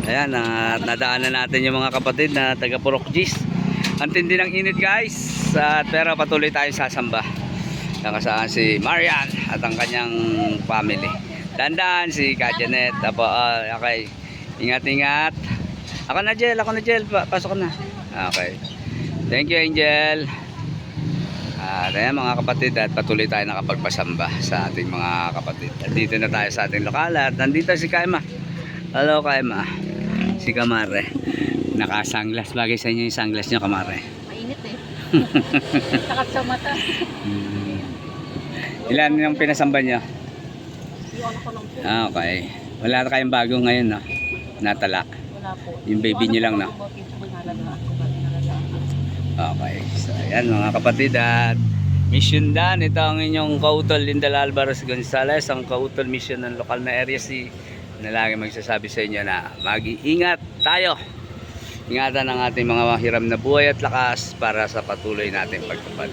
Ayan, nadaanan natin yung mga kapatid na taga Purok Gis. Ang tindi ng init guys. Pero patuloy tayo sasamba. Nakasaan si Marian at ang kanyang family. Dandan si Kajanet. Okay. Ingat-ingat. Ako na Jel. Pasok na. Okay. Thank you Angel. Ayan mga kapatid, at patuloy tayo nakapagpasamba sa ating mga kapatid. At dito na tayo sa ating lokal at nandito si Kaima. Hello Kaima. Si Kamare. Naka-sunglass. Bagay sa inyo yung sunglass nyo Kamare. Mainit eh. Takat sa mata. Ilan yung pinasamba nyo? Yung ano ko lang po. Okay. Wala na kayong bago ngayon no? Natala. Wala po. Yung baby nyo lang no? Okay. So ayan mga kapatid at mission done. Ito ang inyong kautol Lindal Alvarez Gonzales. Ang kautol mission ng lokal na area si na lagi magsasabi sa inyo na mag-iingat tayo. Ingatan ang ating mga hiram na buhay at lakas para sa patuloy nating pagtupad.